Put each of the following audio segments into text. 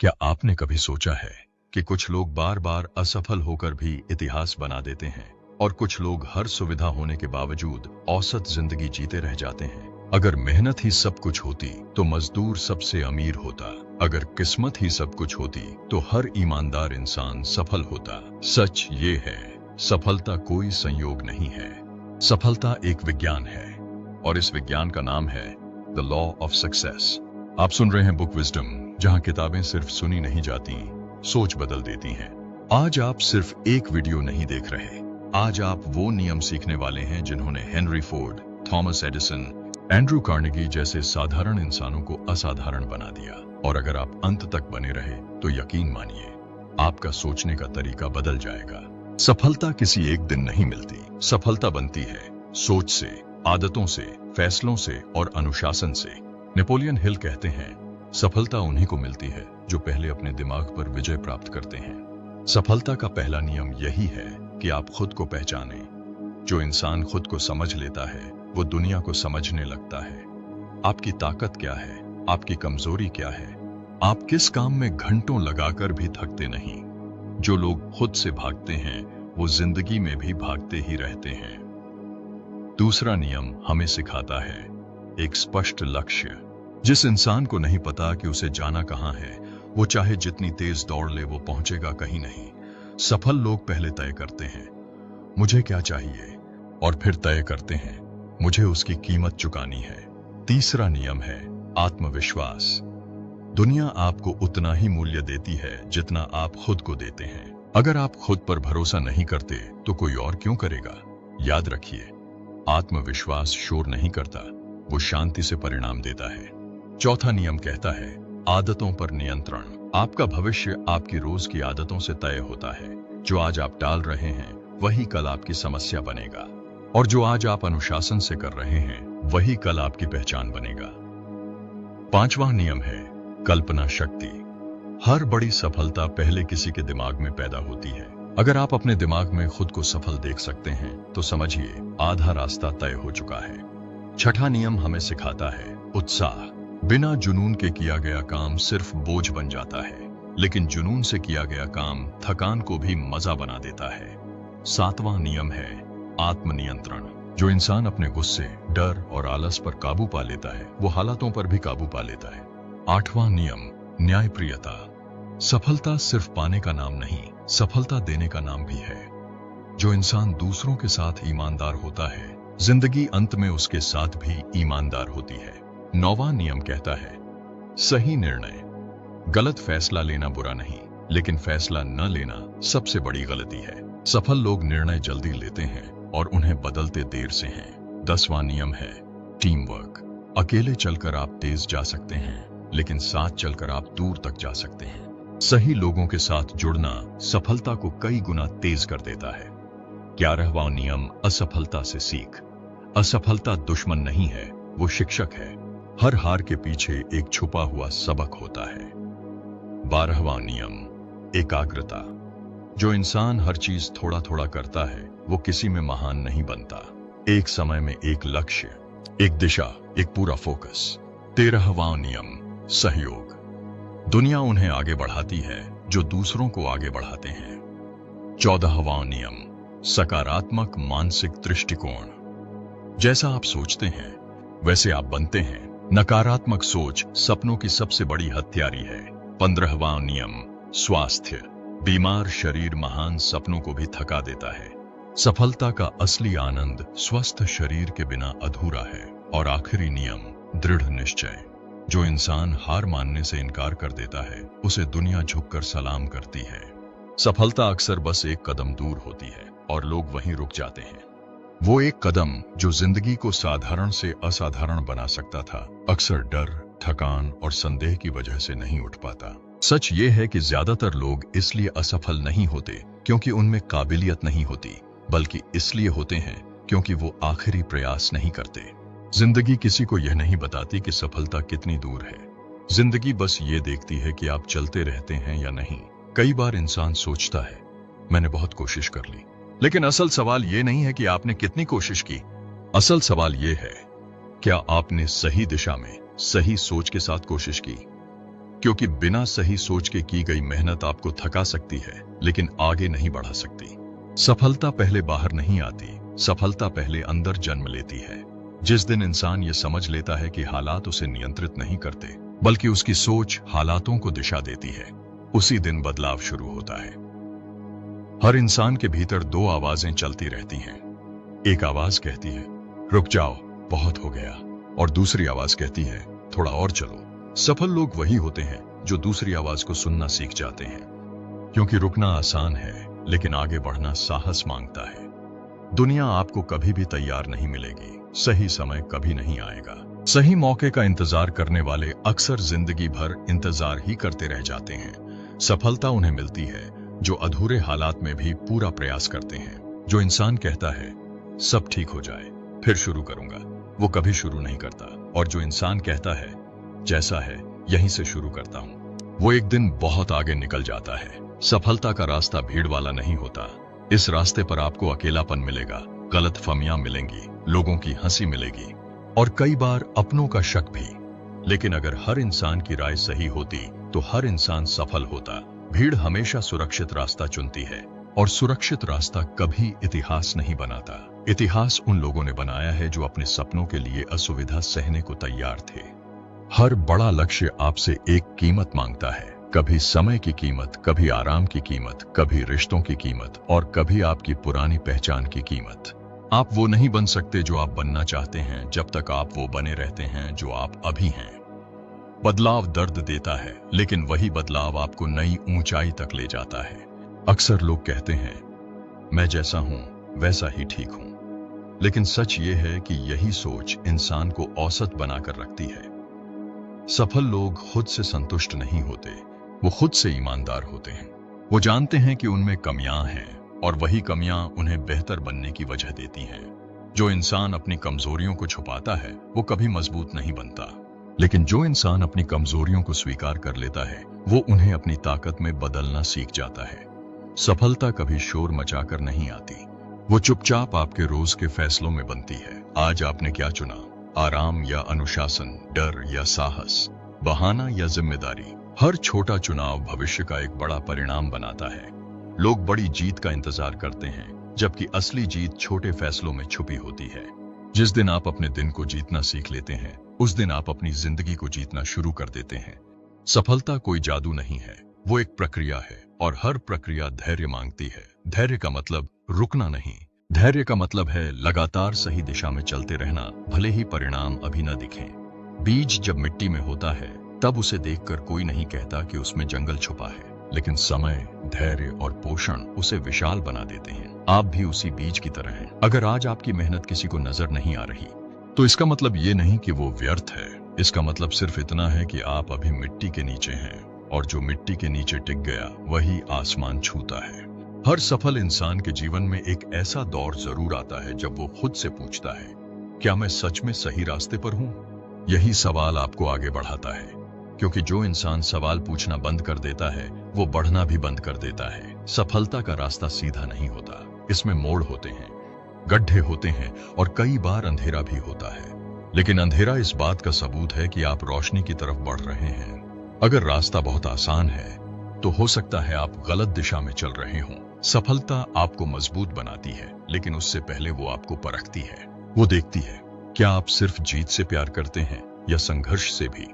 क्या आपने कभी सोचा है कि कुछ लोग बार बार असफल होकर भी इतिहास बना देते हैं और कुछ लोग हर सुविधा होने के बावजूद औसत जिंदगी जीते रह जाते हैं। अगर मेहनत ही सब कुछ होती तो मजदूर सबसे अमीर होता। अगर किस्मत ही सब कुछ होती तो हर ईमानदार इंसान सफल होता। सच ये है, सफलता कोई संयोग नहीं है, सफलता एक विज्ञान है और इस विज्ञान का नाम है द लॉ ऑफ सक्सेस। आप सुन रहे हैं बुक विजडम, जहां किताबें सिर्फ सुनी नहीं जाती, सोच बदल देती हैं। आज आप सिर्फ एक वीडियो नहीं देख रहे, आज आप वो नियम सीखने वाले हैं जिन्होंने Henry Ford, Thomas Edison, Andrew Carnegie जैसे साधारण इंसानों को असाधारण बना दिया। और अगर आप अंत तक बने रहे तो यकीन मानिए, आपका सोचने का तरीका बदल जाएगा। सफलता किसी एक दिन नहीं मिलती, सफलता बनती है सोच से, आदतों से, फैसलों से और अनुशासन से। नेपोलियन हिल कहते हैं, सफलता उन्हीं को मिलती है जो पहले अपने दिमाग पर विजय प्राप्त करते हैं। सफलता का पहला नियम यही है कि आप खुद को पहचानें। जो इंसान खुद को समझ लेता है वो दुनिया को समझने लगता है। आपकी ताकत क्या है, आपकी कमजोरी क्या है, आप किस काम में घंटों लगाकर भी थकते नहीं। जो लोग खुद से भागते हैं वो जिंदगी में भी भागते ही रहते हैं। दूसरा नियम हमें सिखाता है एक स्पष्ट लक्ष्य। जिस इंसान को नहीं पता कि उसे जाना कहां है, वो चाहे जितनी तेज दौड़ ले वो पहुंचेगा कहीं नहीं। सफल लोग पहले तय करते हैं मुझे क्या चाहिए, और फिर तय करते हैं मुझे उसकी कीमत चुकानी है। तीसरा नियम है आत्मविश्वास। दुनिया आपको उतना ही मूल्य देती है जितना आप खुद को देते हैं। अगर आप खुद पर भरोसा नहीं करते तो कोई और क्यों करेगा। याद रखिए, आत्मविश्वास शोर नहीं करता, वो शांति से परिणाम देता है। चौथा नियम कहता है आदतों पर नियंत्रण। आपका भविष्य आपकी रोज की आदतों से तय होता है। जो आज आप टाल रहे हैं वही कल आपकी समस्या बनेगा, और जो आज आप अनुशासन से कर रहे हैं वही कल आपकी पहचान बनेगा। पांचवा नियम है कल्पना शक्ति। हर बड़ी सफलता पहले किसी के दिमाग में पैदा होती है। अगर आप अपने दिमाग में खुद को सफल देख सकते हैं तो समझिए आधा रास्ता तय हो चुका है। छठा नियम हमें सिखाता है उत्साह। बिना जुनून के किया गया काम सिर्फ बोझ बन जाता है, लेकिन जुनून से किया गया काम थकान को भी मजा बना देता है। सातवां नियम है आत्मनियंत्रण। जो इंसान अपने गुस्से, डर और आलस पर काबू पा लेता है वो हालातों पर भी काबू पा लेता है। आठवां नियम न्यायप्रियता। सफलता सिर्फ पाने का नाम नहीं, सफलता देने का नाम भी है। जो इंसान दूसरों के साथ ईमानदार होता है, जिंदगी अंत में उसके साथ भी ईमानदार होती है। नौवां नियम कहता है सही निर्णय। गलत फैसला लेना बुरा नहीं, लेकिन फैसला न लेना सबसे बड़ी गलती है। सफल लोग निर्णय जल्दी लेते हैं और उन्हें बदलते देर से हैं। 10वां नियम है टीम वर्क। अकेले चलकर आप तेज जा सकते हैं, लेकिन साथ चलकर आप दूर तक जा सकते हैं। सही लोगों के साथ जुड़ना सफलता को कई गुना तेज कर देता है। 11वां नियम असफलता से सीख। असफलता दुश्मन नहीं है, वो शिक्षक है। हर हार के पीछे एक छुपा हुआ सबक होता है। 12वां नियम एकाग्रता। जो इंसान हर चीज थोड़ा थोड़ा करता है वो किसी में महान नहीं बनता। एक समय में एक लक्ष्य, एक दिशा, एक पूरा फोकस। 13वां नियम सहयोग। दुनिया उन्हें आगे बढ़ाती है जो दूसरों को आगे बढ़ाते हैं। 14वां नियम सकारात्मक मानसिक दृष्टिकोण। जैसा आप सोचते हैं वैसे आप बनते हैं। नकारात्मक सोच सपनों की सबसे बड़ी हथियारी है। 15वां नियम स्वास्थ्य। बीमार शरीर महान सपनों को भी थका देता है। सफलता का असली आनंद स्वस्थ शरीर के बिना अधूरा है। और आखिरी नियम दृढ़ निश्चय। जो इंसान हार मानने से इनकार कर देता है उसे दुनिया झुककर सलाम करती है। सफलता अक्सर बस एक कदम दूर होती है और लोग वहीं रुक जाते हैं। वो एक कदम जो जिंदगी को साधारण से असाधारण बना सकता था, अक्सर डर, थकान और संदेह की वजह से नहीं उठ पाता। सच ये है कि ज्यादातर लोग इसलिए असफल नहीं होते क्योंकि उनमें काबिलियत नहीं होती, बल्कि इसलिए होते हैं क्योंकि वो आखिरी प्रयास नहीं करते। जिंदगी किसी को यह नहीं बताती कि सफलता कितनी दूर है। जिंदगी बस ये देखती है कि आप चलते रहते हैं या नहीं। कई बार इंसान सोचता है मैंने बहुत कोशिश कर ली, लेकिन असल सवाल ये नहीं है कि आपने कितनी कोशिश की। असल सवाल ये है क्या आपने सही दिशा में, सही सोच के साथ कोशिश की। क्योंकि बिना सही सोच के की गई मेहनत आपको थका सकती है लेकिन आगे नहीं बढ़ा सकती। सफलता पहले बाहर नहीं आती, सफलता पहले अंदर जन्म लेती है। जिस दिन इंसान ये समझ लेता है कि हालात उसे नियंत्रित नहीं करते बल्कि उसकी सोच हालातों को दिशा देती है, उसी दिन बदलाव शुरू होता है। हर इंसान के भीतर दो आवाजें चलती रहती हैं। एक आवाज कहती है रुक जाओ, बहुत हो गया, और दूसरी आवाज कहती है थोड़ा और चलो। सफल लोग वही होते हैं जो दूसरी आवाज को सुनना सीख जाते हैं, क्योंकि रुकना आसान है लेकिन आगे बढ़ना साहस मांगता है। दुनिया आपको कभी भी तैयार नहीं मिलेगी, सही समय कभी नहीं आएगा। सही मौके का इंतजार करने वाले अक्सर जिंदगी भर इंतजार ही करते रह जाते हैं। सफलता उन्हें मिलती है जो अधूरे हालात में भी पूरा प्रयास करते हैं। जो इंसान कहता है सब ठीक हो जाए फिर शुरू करूंगा, वो कभी शुरू नहीं करता। और जो इंसान कहता है जैसा है यहीं से शुरू करता हूं, वो एक दिन बहुत आगे निकल जाता है। सफलता का रास्ता भीड़ वाला नहीं होता। इस रास्ते पर आपको अकेलापन मिलेगा, गलतफहमियां मिलेंगी, लोगों की हंसी मिलेगी और कई बार अपनों का शक भी। लेकिन अगर हर इंसान की राय सही होती तो हर इंसान सफल होता। भीड़ हमेशा सुरक्षित रास्ता चुनती है और सुरक्षित रास्ता कभी इतिहास नहीं बनाता। इतिहास उन लोगों ने बनाया है जो अपने सपनों के लिए असुविधा सहने को तैयार थे। हर बड़ा लक्ष्य आपसे एक कीमत मांगता है, कभी समय की कीमत, कभी आराम की कीमत, कभी रिश्तों की कीमत और कभी आपकी पुरानी पहचान की कीमत। आप वो नहीं बन सकते जो आप बनना चाहते हैं जब तक आप वो बने रहते हैं जो आप अभी हैं। बदलाव दर्द देता है लेकिन वही बदलाव आपको नई ऊंचाई तक ले जाता है। अक्सर लोग कहते हैं मैं जैसा हूं वैसा ही ठीक हूं, लेकिन सच ये है कि यही सोच इंसान को औसत बनाकर रखती है। सफल लोग खुद से संतुष्ट नहीं होते, वो खुद से ईमानदार होते हैं। वो जानते हैं कि उनमें कमियां हैं और वही कमियां उन्हें बेहतर बनने की वजह देती हैं। जो इंसान अपनी कमजोरियों को छुपाता है वो कभी मजबूत नहीं बनता, लेकिन जो इंसान अपनी कमजोरियों को स्वीकार कर लेता है वो उन्हें अपनी ताकत में बदलना सीख जाता है। सफलता कभी शोर मचाकर नहीं आती, वो चुपचाप आपके रोज के फैसलों में बनती है। आज आपने क्या चुना, आराम या अनुशासन, डर या साहस, बहाना या जिम्मेदारी। हर छोटा चुनाव भविष्य का एक बड़ा परिणाम बनाता है। लोग बड़ी जीत का इंतजार करते हैं जबकि असली जीत छोटे फैसलों में छुपी होती है। जिस दिन आप अपने दिन को जीतना सीख लेते हैं उस दिन आप अपनी जिंदगी को जीतना शुरू कर देते हैं। सफलता कोई जादू नहीं है, वो एक प्रक्रिया है और हर प्रक्रिया धैर्य मांगती है। धैर्य का मतलब रुकना नहीं, धैर्य का मतलब है लगातार सही दिशा में चलते रहना भले ही परिणाम अभी न दिखें। बीज जब मिट्टी में होता है तब उसे देखकर कोई नहीं कहता कि उसमें जंगल छुपा है, लेकिन समय, धैर्य और पोषण उसे विशाल बना देते हैं। आप भी उसी बीज की तरह हैं। अगर आज आपकी मेहनत किसी को नजर नहीं आ रही तो इसका मतलब ये नहीं कि वो व्यर्थ है। इसका मतलब सिर्फ इतना है कि आप अभी मिट्टी के नीचे हैं और जो मिट्टी के नीचे टिक गया वही आसमान छूता है। हर सफल इंसान के जीवन में एक ऐसा दौर जरूर आता है जब वो खुद से पूछता है क्या मैं सच में सही रास्ते पर हूं? यही सवाल आपको आगे बढ़ाता है, क्योंकि जो इंसान सवाल पूछना बंद कर देता है वो बढ़ना भी बंद कर देता है। सफलता का रास्ता सीधा नहीं होता, इसमें मोड़ होते हैं, गड्ढे होते हैं और कई बार अंधेरा भी होता है। लेकिन अंधेरा इस बात का सबूत है कि आप रोशनी की तरफ बढ़ रहे हैं। अगर रास्ता बहुत आसान है तो हो सकता है आप गलत दिशा में चल रहे हों। सफलता आपको मजबूत बनाती है, लेकिन उससे पहले वो आपको परखती है। वो देखती है क्या आप सिर्फ जीत से प्यार करते हैं या संघर्ष से भी,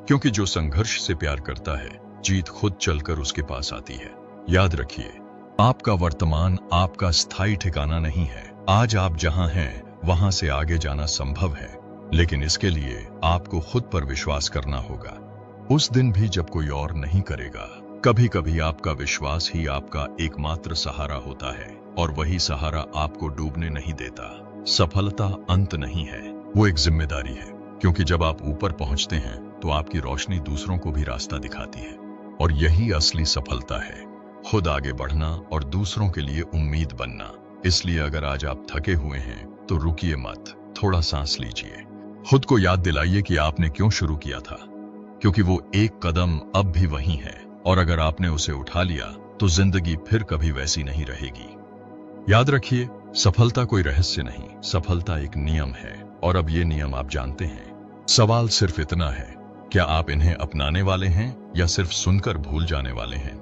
क्योंकि जो संघर्ष से प्यार करता है जीत खुद चलकर उसके पास आती है। याद रखिए, आपका वर्तमान आपका स्थायी ठिकाना नहीं है। आज आप जहां हैं वहां से आगे जाना संभव है, लेकिन इसके लिए आपको खुद पर विश्वास करना होगा। उस दिन भी जब कोई और नहीं करेगा। कभी कभी आपका विश्वास ही आपका एकमात्र सहारा होता है और वही सहारा आपको डूबने नहीं देता। सफलता अंत नहीं है, वो एक जिम्मेदारी है, क्योंकि जब आप ऊपर पहुंचते हैं तो आपकी रोशनी दूसरों को भी रास्ता दिखाती है और यही असली सफलता है, खुद आगे बढ़ना और दूसरों के लिए उम्मीद बनना। इसलिए अगर आज आप थके हुए हैं तो रुकिए मत, थोड़ा सांस लीजिए। खुद को याद दिलाइए कि आपने क्यों शुरू किया था, क्योंकि वो एक कदम अब भी वहीं है और अगर आपने उसे उठा लिया तो जिंदगी फिर कभी वैसी नहीं रहेगी। याद रखिए, सफलता कोई रहस्य नहीं, सफलता एक नियम है और अब ये नियम आप जानते हैं। सवाल सिर्फ इतना है क्या आप इन्हें अपनाने वाले हैं या सिर्फ सुनकर भूल जाने वाले हैं?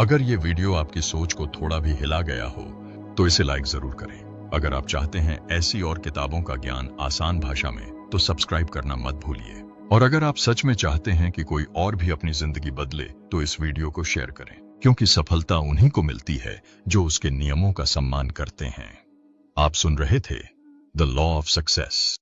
अगर ये वीडियो आपकी सोच को थोड़ा भी हिला गया हो तो इसे लाइक जरूर करें। अगर आप चाहते हैं ऐसी और किताबों का ज्ञान आसान भाषा में तो सब्सक्राइब करना मत भूलिए। और अगर आप सच में चाहते हैं कि कोई और भी अपनी जिंदगी बदले तो इस वीडियो को शेयर करें, क्योंकि सफलता उन्हीं को मिलती है जो उसके नियमों का सम्मान करते हैं। आप सुन रहे थे द लॉ ऑफ सक्सेस।